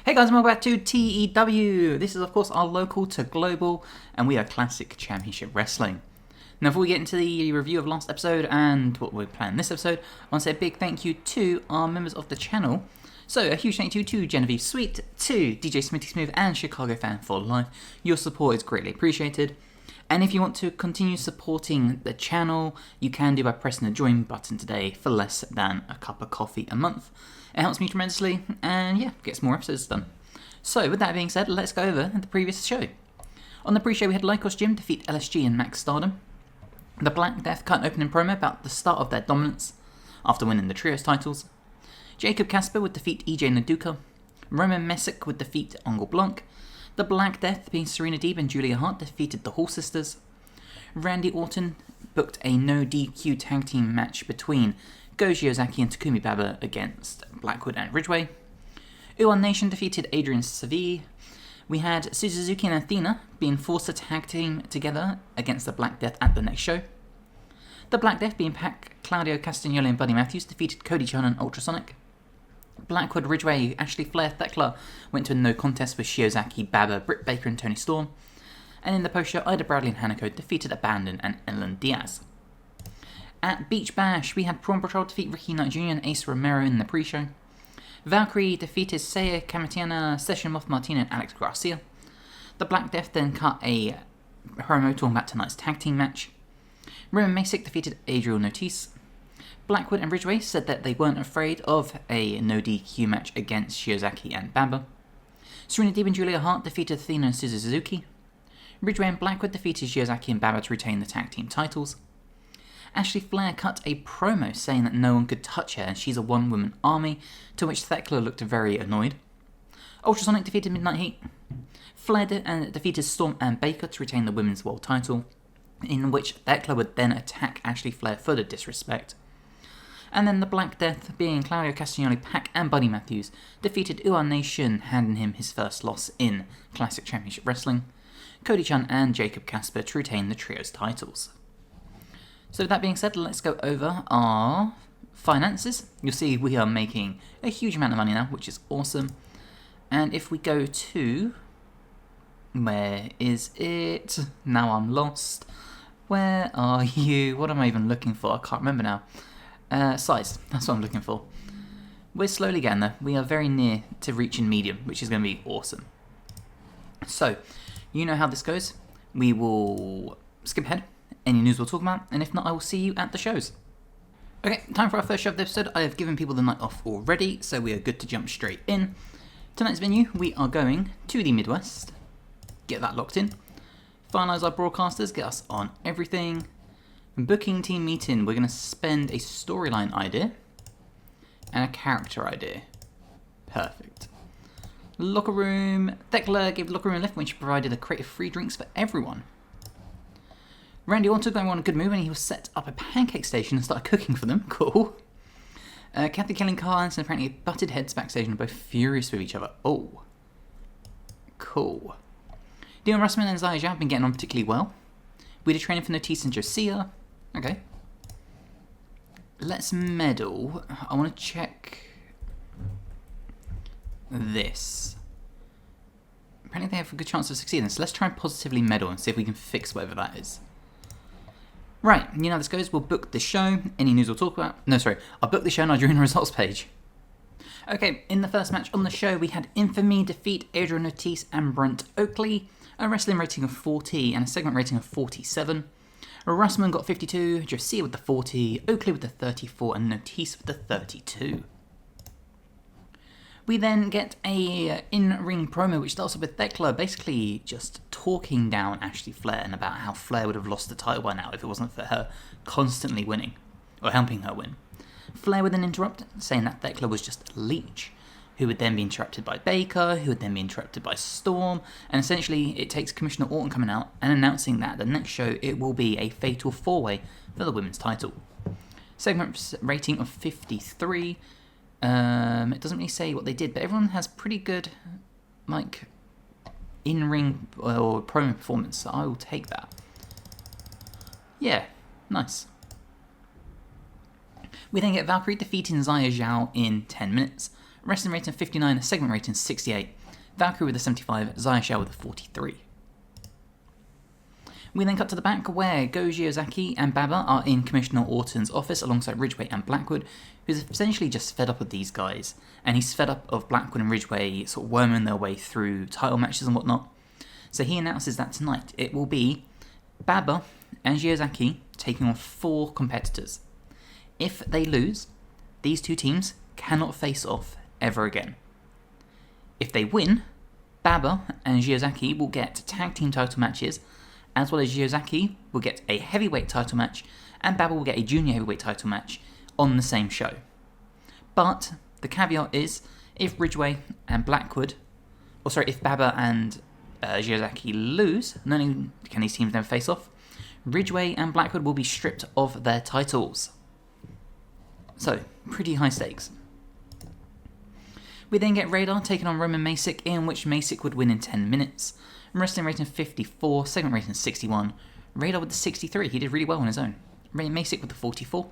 Hey guys, welcome back to TEW. This is of course our local to global, and we are Classic Championship Wrestling. Now before we get into the review of last episode and what we're planning this episode, I want to say a big thank you to our members of the channel. So a huge thank you to Genevieve Sweet, to DJ Smitty Smooth and Chicago Fan for Life. Your support is greatly appreciated. And if you want to continue supporting the channel, you can do by pressing the join button today for less than a cup of coffee a month. It helps me tremendously, and yeah, gets more episodes done. So, with that being said, let's go over the previous show. On the pre-show, we had Lycos Jim defeat LSG and Max Stardom. The Black Death cut an opening promo about the start of their dominance after winning the Trios titles. Jacob Kasper would defeat EJ Naduka. Roman Messick would defeat Angle Blanc. The Black Death, being Serena Deeb and Julia Hart, defeated the Hall Sisters. Randy Orton booked a no DQ tag team match between Goji Ozaki and Takumi Baba against Blackwood and Ridgeway. Uwan Nation defeated Adrian Seville. We had Suzuki and Athena being forced to tag team together against the Black Death at the next show. The Black Death, being Pac, Claudio Castagnoli and Buddy Matthews, defeated Cody Chan and Ultrasonic. Blackwood, Ridgeway, Ashley Flair, Thekla went to a no contest with Shiozaki, Baba, Britt Baker and Tony Storm. And in the post-show, Ida Bradley and Hanako defeated Abandon and Ellen Diaz. At Beach Bash, we had Prawn Patrol defeat Ricky Knight Jr. and Ace Romero in the pre-show. Valkyrie defeated Seiya Kamatiana, Session Moth Martina and Alex Garcia. The Black Death then cut a promo talking about tonight's tag team match. Roman Masick defeated Adriel Notice. Blackwood and Ridgeway said that they weren't afraid of a no DQ match against Shiozaki and Baba. Serena Deeb and Julia Hart defeated Athena and Suzuki. Ridgeway and Blackwood defeated Shiozaki and Baba to retain the tag team titles. Ashley Flair cut a promo saying that no one could touch her and she's a one-woman army, to which Thekla looked very annoyed. Ultrasonic defeated Midnight Heat. Flair defeated Storm and Baker to retain the women's world title, in which Thekla would then attack Ashley Flair for the disrespect. And then the Black Death, being Claudio Castagnoli, Pac and Buddy Matthews, defeated Uwan Nation, handing him his first loss in Classic Championship Wrestling. Cody Chan and Jacob Kasper to retain the Trios titles. So with that being said, let's go over our finances. You'll see we are making a huge amount of money now, which is awesome. And if we go to... where is it? Now I'm lost. Where are you? What am I even looking for? I can't remember now. Size. That's what I'm looking for. We're slowly getting there. We are very near to reaching medium, which is going to be awesome. So, you know how this goes. We will skip ahead. Any news we'll talk about, and if not, I will see you at the shows. Okay, time for our first show of the episode. I have given people the night off already, so we are good to jump straight in. Tonight's venue, we are going to the Midwest. Get that locked in. Finalise our broadcasters, get us on everything. Booking team meeting, we're going to spend a storyline idea and a character idea. Perfect. Locker room, Thekla gave the locker room a lift when she provided a crate of free drinks for everyone. Randy Orton going on a good move and he will set up a pancake station and start cooking for them. Cool. Kathy Kelly and Carl Anderson apparently butted heads backstage and are both furious with each other. Oh. Cool. Dion Russman and Zaya Zhao have been getting on particularly well. We did training for Notice and Josia. Okay. Let's medal. I want to check this. Apparently they have a good chance of succeeding, so let's try and positively medal and see if we can fix whatever that is. Right, you know how this goes. We'll book the show. Any news we'll talk about? No, sorry. I'll book the show and I'll join the results page. Okay, in the first match on the show, we had Infamy defeat Adrian Notice and Brent Oakley. A wrestling rating of 40 and a segment rating of 47. Russman got 52, Josia with the 40, Oakley with the 34, and Notice with the 32. We then get a in-ring promo which starts off with Thekla basically just talking down Ashley Flair and about how Flair would have lost the title by now if it wasn't for her constantly winning, or helping her win. Flair would then interrupt, saying that Thekla was just a leech, who would then be interrupted by Baker, who would then be interrupted by Storm, and essentially it takes Commissioner Orton coming out and announcing that the next show it will be a fatal four-way for the women's title. Segment rating of 53. It doesn't really say what they did, but everyone has pretty good, in-ring or promo performance, so I will take that. Yeah, nice. We then get Valkyrie defeating Zaya Zhao in 10 minutes. Wrestling rating 59, segment rating 68. Valkyrie with a 75, Xia Xiao with a 43. We then cut to the back where Go Shiozaki and Baba are in Commissioner Orton's office alongside Ridgeway and Blackwood, who's essentially just fed up with these guys. And he's fed up of Blackwood and Ridgeway sort of worming their way through title matches and whatnot. So he announces that tonight it will be Baba and Shiozaki taking on 4 competitors. If they lose, these 2 teams cannot face off ever again. If they win, Baba and Shiozaki will get tag team title matches, as well as Shiozaki will get a heavyweight title match, and Baba will get a junior heavyweight title match on the same show. But the caveat is, if Ridgeway and Blackwood, if Baba and Shiozaki lose, not only can these teams never face off, Ridgeway and Blackwood will be stripped of their titles. So, pretty high stakes. We then get Radar taking on Roman Masick, in which Masick would win in 10 minutes. Wrestling rating 54, segment rating 61. Radar with the 63, he did really well on his own. Masick with the 44.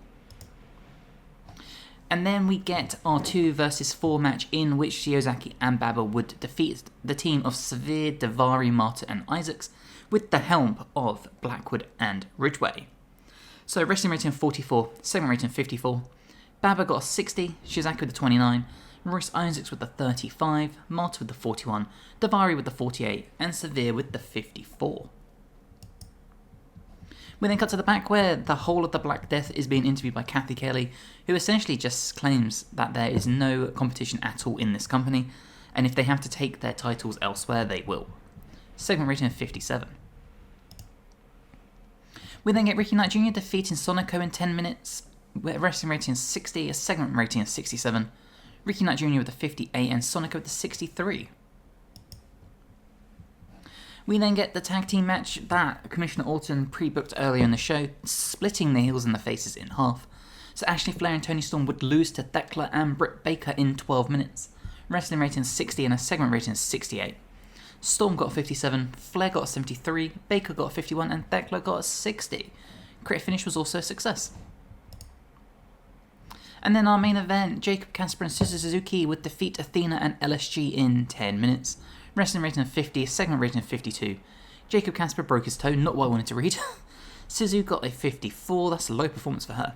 And then we get our 2 versus 4 match in which Shiozaki and Baba would defeat the team of Severe, Davari, Marta and Isaacs with the helm of Blackwood and Ridgeway. So wrestling rating 44, segment rating 54. Baba got a 60, Shiozaki with the 29, Royce Isaacs with the 35, Marta with the 41, Davari with the 48, and Severe with the 54. We then cut to the back where the whole of the Black Death is being interviewed by Kathy Kelly, who essentially just claims that there is no competition at all in this company, and if they have to take their titles elsewhere, they will. Segment rating of 57. We then get Ricky Knight Jr. defeating Sonico in 10 minutes, with a wrestling rating of 60, a segment rating of 67. Ricky Knight Jr. with the 58 and Sonico with the 63. We then get the tag team match that Commissioner Orton pre-booked earlier in the show, splitting the heels and the faces in half. So Ashley Flair and Toni Storm would lose to Thekla and Britt Baker in 12 minutes. Wrestling rating 60 and a segment rating 68. Storm got a 57, Flair got a 73, Baker got a 51 and Thekla got a 60. Crit finish was also a success. And then our main event, Jacob Kasper and Suzu Suzuki would defeat Athena and LSG in 10 minutes. Wrestling rating of 50, segment rating of 52. Jacob Kasper broke his toe, not what I wanted to read. Suzu got a 54, that's a low performance for her.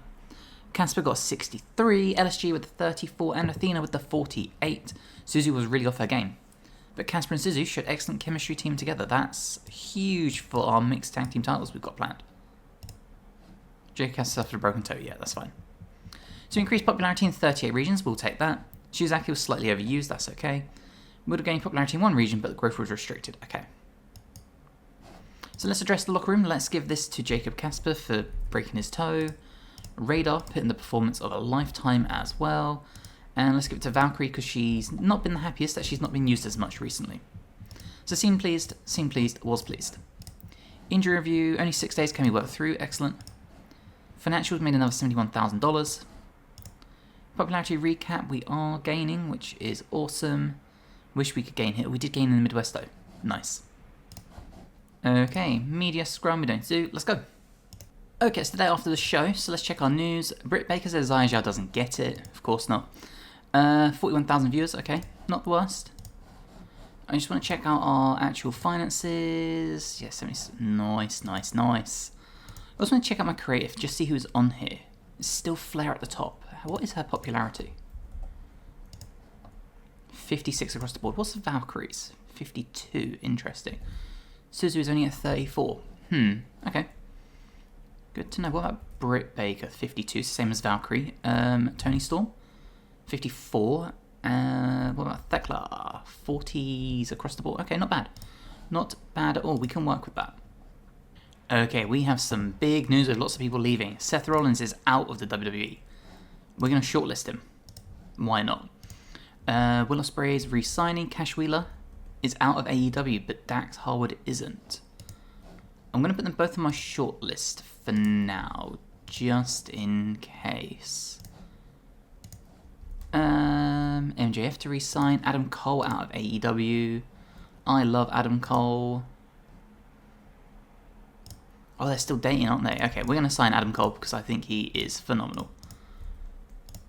Kasper got a 63, LSG with the 34, and Athena with the 48. Suzu was really off her game. But Kasper and Suzu showed excellent chemistry team together. That's huge for our mixed tag team titles we've got planned. Jacob Kasper suffered a broken toe, yeah, that's fine. So increased popularity in 38 regions, we'll take that. Shiozaki was slightly overused, that's okay. Would have gained popularity in 1 region, but the growth was restricted, okay. So let's address the locker room. Let's give this to Jacob Kasper for breaking his toe. Radar putting the performance of a lifetime as well. And let's give it to Valkyrie because she's not been the happiest that she's not been used as much recently. So seen pleased, was pleased. Injury review, only 6 days can be worked through, excellent. Financials made another $71,000. Popularity recap, we are gaining, which is awesome. Wish we could gain here. We did gain in the Midwest though. Nice. Okay, media scrum, we don't do. Let's go. Okay, it's the day after the show, so let's check our news. Britt Baker says Xia Xiao doesn't get it. Of course not. 41,000 viewers, okay. Not the worst. I just want to check out our actual finances. Yeah, 70. Nice. I also want to check out my creative, just see who's on here. It's still Flair at the top. What is her popularity? 56 across the board. What's Valkyrie's? 52. Interesting. Suzu is only at 34. Okay. Good to know. What about Britt Baker? 52, same as Valkyrie. Toni Storm? 54. What about Thekla? 40s across the board. Okay, not bad. Not bad at all. We can work with that. Okay, we have some big news with lots of people leaving. Seth Rollins is out of the WWE. We're going to shortlist him. Why not? Will Ospreay is re-signing. Cash Wheeler is out of AEW, but Dax Harwood isn't. I'm going to put them both on my shortlist for now, just in case. MJF to re-sign. Adam Cole out of AEW. I love Adam Cole. Oh, they're still dating, aren't they? Okay, we're going to sign Adam Cole because I think he is phenomenal.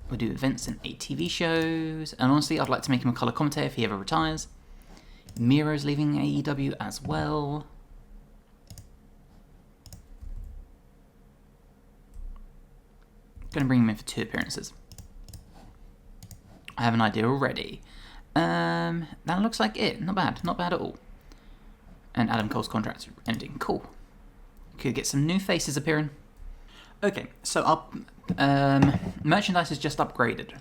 We'll do events and ATV shows. And honestly, I'd like to make him a colour commentator if he ever retires. Miro's leaving AEW as well. Going to bring him in for 2 appearances. I have an idea already. That looks like it. Not bad. Not bad at all. And Adam Cole's contract ending. Cool. Could get some new faces appearing. Okay, so our merchandise is just upgraded.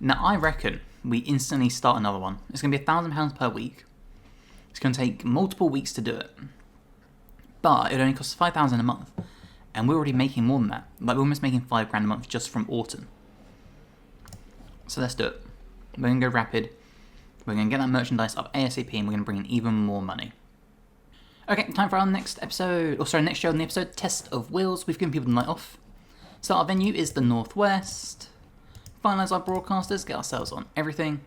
Now, I reckon we instantly start another one. It's going to be £1,000 per week. It's going to take multiple weeks to do it. But it only costs $5,000 a month. And we're already making more than that. Like, we're almost making $5,000 a month just from Orton. So let's do it. We're going to go rapid. We're going to get that merchandise up ASAP and we're going to bring in even more money. Okay, time for our next episode, next show in the episode, Test of Wills. We've given people the night off. So our venue is the Northwest. Finalise our broadcasters, get ourselves on everything.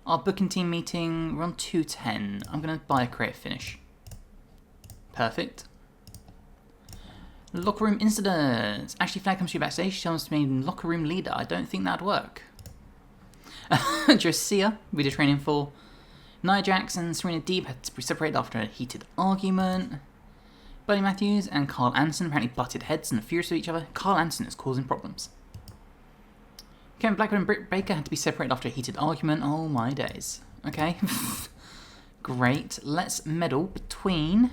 Our booking team meeting, we're on 210. I'm going to buy a creative finish. Perfect. Locker room incidents. Ashley Flagg comes to you backstage. She tells me locker room leader. I don't think that'd work. Dracia, we did training for. Nia Jax and Serena Deeb had to be separated after a heated argument. Buddy Matthews and Carl Anderson apparently butted heads and are furious with each other. Carl Anderson is causing problems. Kevin Blackwood and Britt Baker had to be separated after a heated argument. Oh my days. Okay. Great. Let's medal between...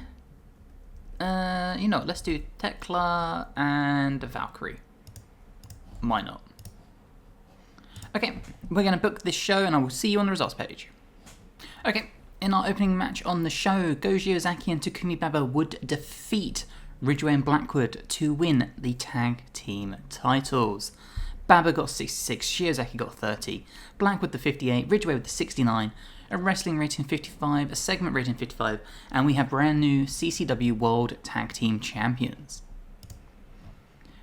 let's do Tekla and Valkyrie. Why not? Okay, we're going to book this show and I will see you on the results page. Okay, in our opening match on the show, Goji Ozaki and Takumi Baba would defeat Ridgeway and Blackwood to win the tag team titles. Baba got 66, Shiozaki got 30, Blackwood the 58, Ridgeway with the 69, a wrestling rating 55, a segment rating 55, and we have brand new CCW World Tag Team Champions.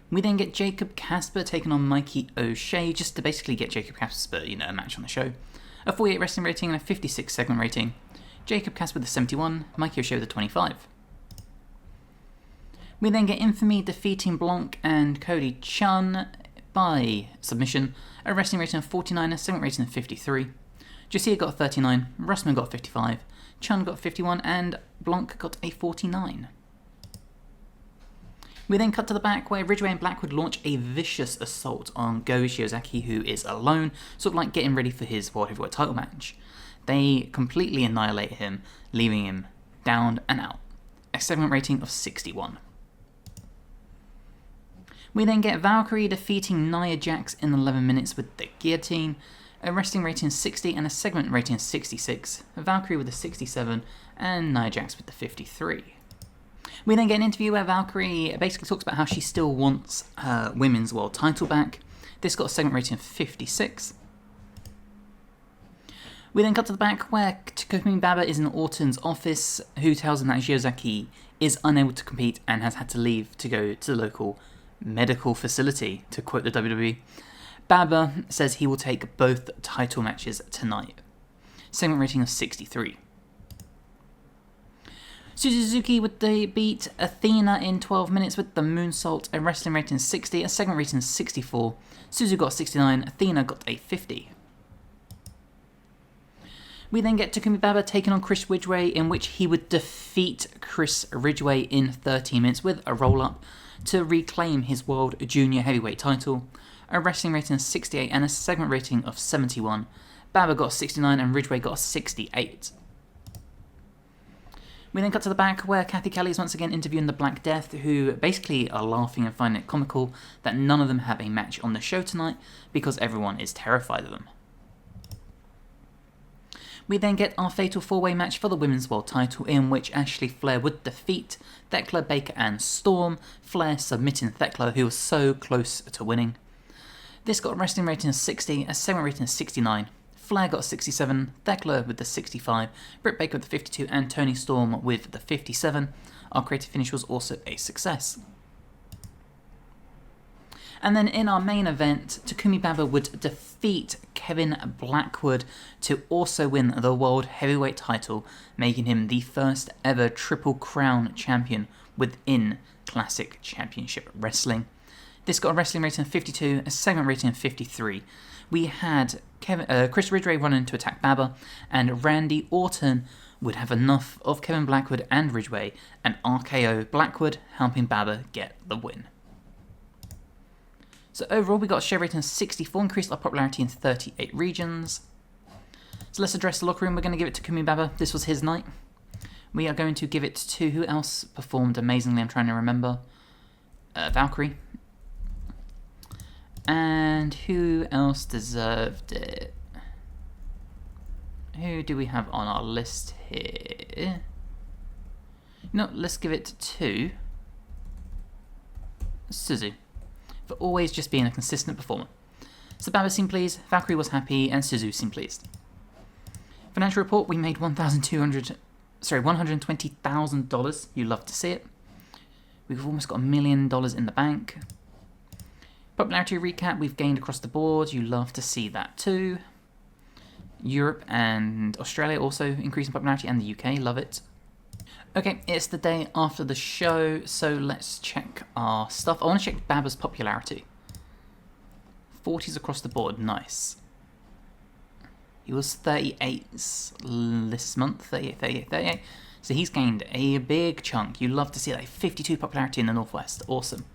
We then get Jacob Kasper taking on Mikey O'Shea, just to basically get Jacob Kasper, a match on the show. A 48 wrestling rating and a 56 segment rating. Jacob Kasper with the 71, Mikey O'Shea with the 25. We then get Infamy defeating Blanc and Cody Chun by submission, a wrestling rating of 49, a segment rating of 53. Jacia got a 39, Russman got a 55, Chun got a 51, and Blanc got a 49. We then cut to the back where Ridgeway and Blackwood launch a vicious assault on Go Shiozaki, who is alone, sort of like getting ready for his World Heavyweight title match. They completely annihilate him, leaving him down and out. A segment rating of 61. We then get Valkyrie defeating Nia Jax in 11 minutes with the guillotine, a wrestling rating of 60 and a segment rating of 66, Valkyrie with the 67 and Nia Jax with the 53. We then get an interview where Valkyrie basically talks about how she still wants her women's world title back. This got a segment rating of 56. We then cut to the back where Takumi Baba is in Orton's office, who tells him that Shiozaki is unable to compete and has had to leave to go to the local medical facility, to quote the WWE. Baba says he will take both title matches tonight. Segment rating of 63. Suzuki would beat Athena in 12 minutes with the moonsault, a wrestling rating of 60, a segment rating of 64. Suzu got 69, Athena got a 50. We then get Takumi Baba taking on Chris Ridgeway, in which he would defeat Chris Ridgeway in 30 minutes with a roll-up to reclaim his World Junior Heavyweight title, a wrestling rating of 68 and a segment rating of 71. Baba got 69 and Ridgeway got 68. We then cut to the back where Kathy Kelly is once again interviewing the Black Death, who basically are laughing and finding it comical that none of them have a match on the show tonight because everyone is terrified of them. We then get our fatal four-way match for the Women's World title, in which Ashley Flair would defeat Thekla, Baker and Storm, Flair submitting Thekla, who was so close to winning. This got a wrestling rating of 60, a segment rating of 69. Flair got 67, Thekla with the 65, Britt Baker with the 52, and Toni Storm with the 57. Our creative finish was also a success. And then in our main event, Takumi Baba would defeat Kevin Blackwood to also win the World Heavyweight title, making him the first ever Triple Crown champion within Classic Championship Wrestling. This got a wrestling rating of 52, a segment rating of 53. We had Chris Ridgway running to attack Baba, and Randy Orton would have enough of Kevin Blackwood and Ridgway, and RKO Blackwood, helping Baba get the win. So overall, we got a show rating of 64, increased our popularity in 38 regions. So let's address the locker room. We're going to give it to Kumi Baba. This was his night. We are going to give it to, who else performed amazingly? I'm trying to remember. Valkyrie. And who else deserved it? Who do we have on our list here? No, let's give it to Suzu, for always just being a consistent performer. So Baba seemed pleased, Valkyrie was happy, and Suzu seemed pleased. Financial report, we made $120,000. You love to see it. We've almost got $1 million in the bank. Popularity recap, we've gained across the board. You love to see that too. Europe and Australia also increasing popularity, and the UK, love it. Okay, it's the day after the show, so let's check our stuff. I want to check Baba's popularity. 40s across the board, nice. He was 38 this month, 38. So he's gained a big chunk. You love to see that. 52 popularity in the Northwest, awesome.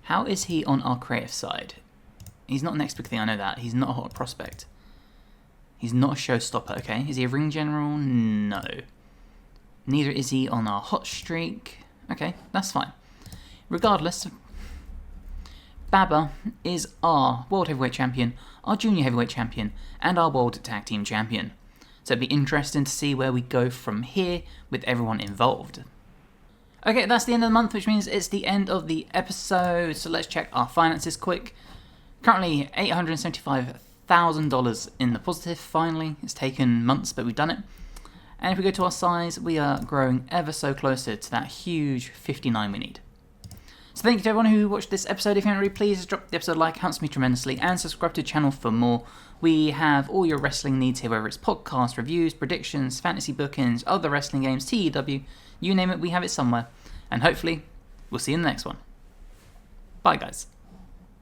How is he on our creative side? He's not the next big thing, I know that. He's not a hot prospect. He's not a showstopper, okay. Is he a ring general? No. Neither is he on our hot streak. Okay, that's fine. Regardless, Baba is our World Heavyweight Champion, our Junior Heavyweight Champion, and our World Tag Team Champion. So it'd be interesting to see where we go from here with everyone involved. Okay, that's the end of the month, which means it's the end of the episode. So let's check our finances quick. Currently $875,000 in the positive, finally. It's taken months, but we've done it. And if we go to our size, we are growing ever so closer to that huge 59 we need. So thank you to everyone who watched this episode. If you haven't already, please drop the episode a like, helps me tremendously, and subscribe to the channel for more. We have all your wrestling needs here, whether it's podcast reviews, predictions, fantasy bookings, other wrestling games, TEW, you name it, we have it somewhere. And hopefully, we'll see you in the next one. Bye guys.